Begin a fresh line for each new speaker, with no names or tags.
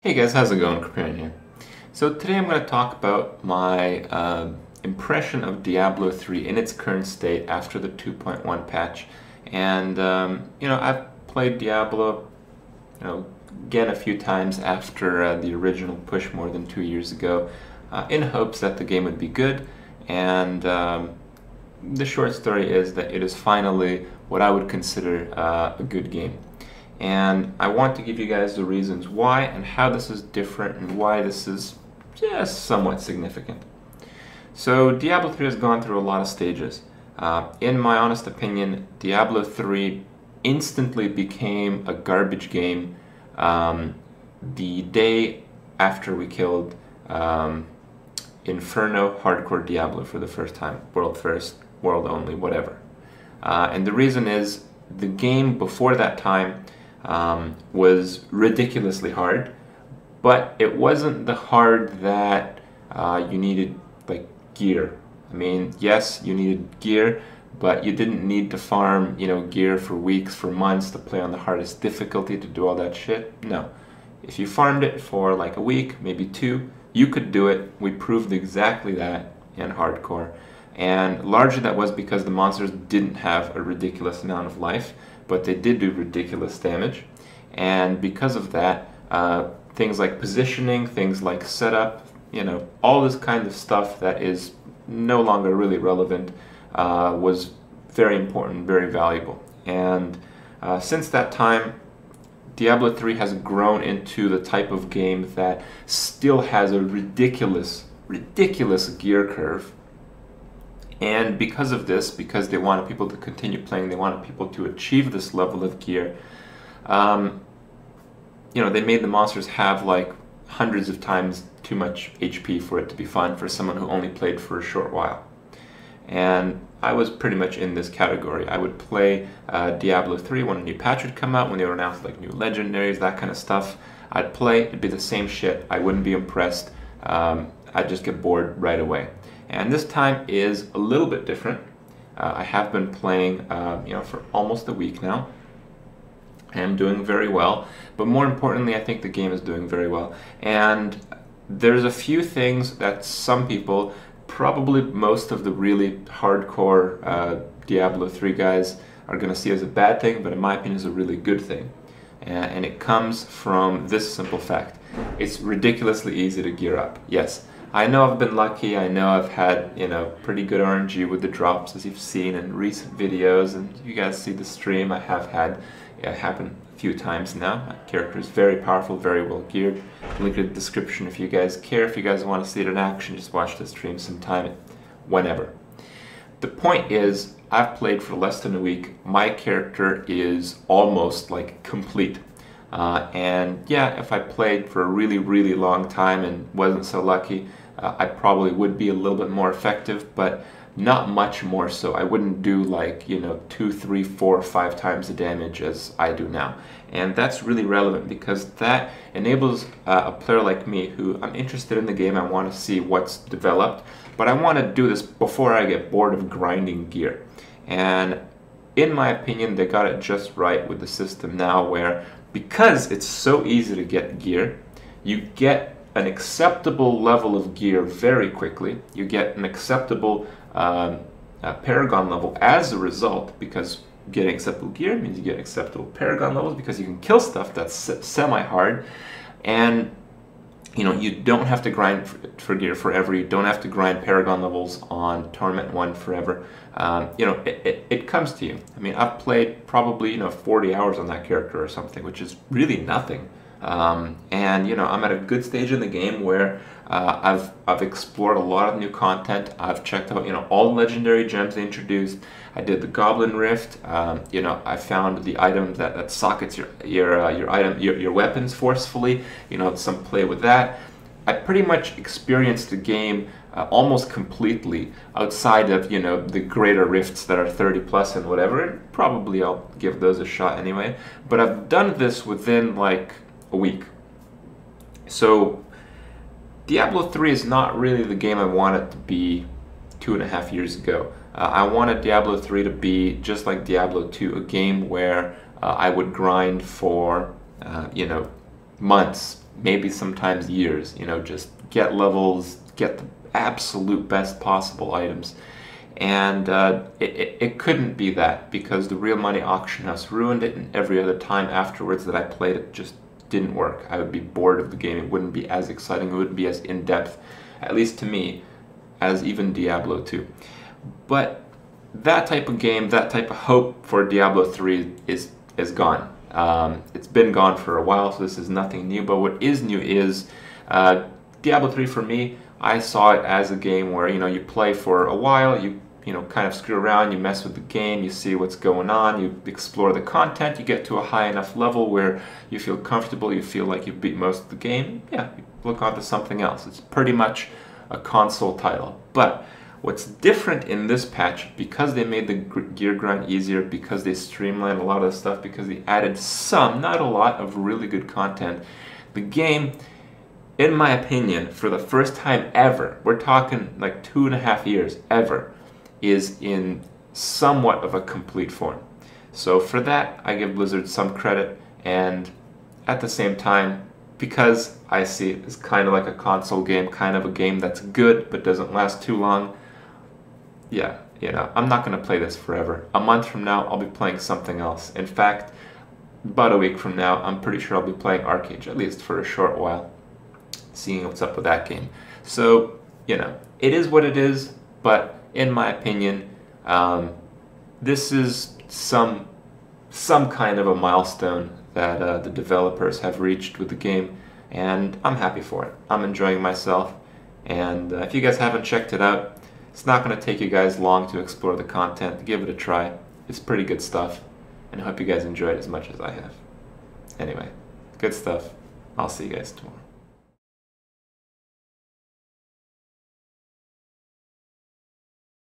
Hey guys, how's it going? Kripp here. So today I'm going to talk about my impression of Diablo 3 in its current state after the 2.1 patch. And I've played Diablo, again a few times after the original push more than 2 years ago, in hopes that the game would be good. And the short story is that it is finally what I would consider a good game. And I want to give you guys the reasons why and how this is different and why this is just somewhat significant. So Diablo 3 has gone through a lot of stages. In my honest opinion, Diablo 3 instantly became a garbage game the day after we killed Inferno Hardcore Diablo for the first time. World first, world only, whatever. And the reason is the game before that time was ridiculously hard, but it wasn't the hard that you needed like gear. I mean, yes, you needed gear, but you didn't need to farm, gear for weeks, for months to play on the hardest difficulty to do all that shit. No. If you farmed it for like a week, maybe two, you could do it. We proved exactly that in hardcore. And largely that was because the monsters didn't have a ridiculous amount of life, but they did do ridiculous damage. And because of that, things like positioning, things like setup, all this kind of stuff that is no longer really relevant was very important, very valuable. And since that time, Diablo 3 has grown into the type of game that still has a ridiculous gear curve. And because of this, because they wanted people to continue playing, they wanted people to achieve this level of gear, they made the monsters have like hundreds of times too much HP for it to be fun for someone who only played for a short while. And I was pretty much in this category. I would play Diablo 3 when a new patch would come out, when they would announce like new legendaries, that kind of stuff. I'd play, it'd be the same shit. I wouldn't be impressed. I'd just get bored right away. And this time is a little bit different. I have been playing, for almost a week now. I am doing very well, but more importantly, I think the game is doing very well. And there's a few things that some people, probably most of the really hardcore Diablo 3 guys, are going to see as a bad thing, but in my opinion is a really good thing. And it comes from this simple fact. It's ridiculously easy to gear up. Yes. I know I've been lucky, I know I've had, pretty good RNG with the drops as you've seen in recent videos, and you guys see the stream, I have had it happen a few times now. My character is very powerful, very well geared. Link in the description if you guys care, if you guys want to see it in action, just watch the stream sometime, whenever. The point is, I've played for less than a week, my character is almost like complete. And yeah, if I played for a really long time and wasn't so lucky, I probably would be a little bit more effective, but not much more so. I wouldn't do like, 2, 3, 4, 5 times the damage as I do now. And that's really relevant because that enables a player like me who I'm interested in the game, I want to see what's developed, but I want to do this before I get bored of grinding gear. And in my opinion, they got it just right with the system now where because it's so easy to get gear, you get an acceptable level of gear very quickly. You get an acceptable Paragon level as a result, because getting acceptable gear means you get acceptable Paragon levels because you can kill stuff that's semi-hard. And you don't have to grind for gear forever. You don't have to grind Paragon levels on Torment 1 forever. It comes to you. I mean, I've played probably 40 hours on that character or something, which is really nothing. And I'm at a good stage in the game where I've explored a lot of new content. I've checked out all the legendary gems they introduced. I did the Goblin Rift. I found the item that sockets your weapons forcefully. Some play with that. I pretty much experienced the game almost completely outside of the greater rifts that are 30 plus and whatever. Probably I'll give those a shot anyway. But I've done this within like a week. So Diablo 3 is not really the game I want it to be 2.5 years ago. I wanted Diablo 3 to be just like Diablo 2, a game where I would grind for, months, maybe sometimes years, you know, just get levels, get the absolute best possible items. And it couldn't be that, because the real money auction house ruined it, and every other time afterwards that I played it just didn't work. I would be bored of the game. It wouldn't be as exciting. It wouldn't be as in-depth, at least to me, as even Diablo 2. But that type of game, that type of hope for Diablo 3 is gone. It's been gone for a while, so this is nothing new. But what is new is Diablo 3 for me. I saw it as a game where, you know, you play for a while, you know, kind of screw around, you mess with the game, you see what's going on, you explore the content, you get to a high enough level where you feel comfortable, you feel like you've beat most of the game, yeah, you look on to something else. It's pretty much a console title. But what's different in this patch, because they made the gear grind easier, because they streamlined a lot of the stuff, because they added some, not a lot, of really good content, the game, in my opinion, for the first time ever, we're talking like 2.5 years ever, is in somewhat of a complete form. So for that, I give Blizzard some credit, and at the same time, because I see it as kind of like a console game, kind of a game that's good but doesn't last too long, yeah, you know, I'm not going to play this forever. A month from now, I'll be playing something else. In fact, about a week from now, I'm pretty sure I'll be playing Arcade, at least for a short while, seeing what's up with that game. So, you know, it is what it is, but in my opinion, this is some kind of a milestone that the developers have reached with the game, and I'm happy for it. I'm enjoying myself, and if you guys haven't checked it out, it's not going to take you guys long to explore the content. Give it a try. It's pretty good stuff, and I hope you guys enjoy it as much as I have. Anyway, good stuff. I'll see you guys tomorrow.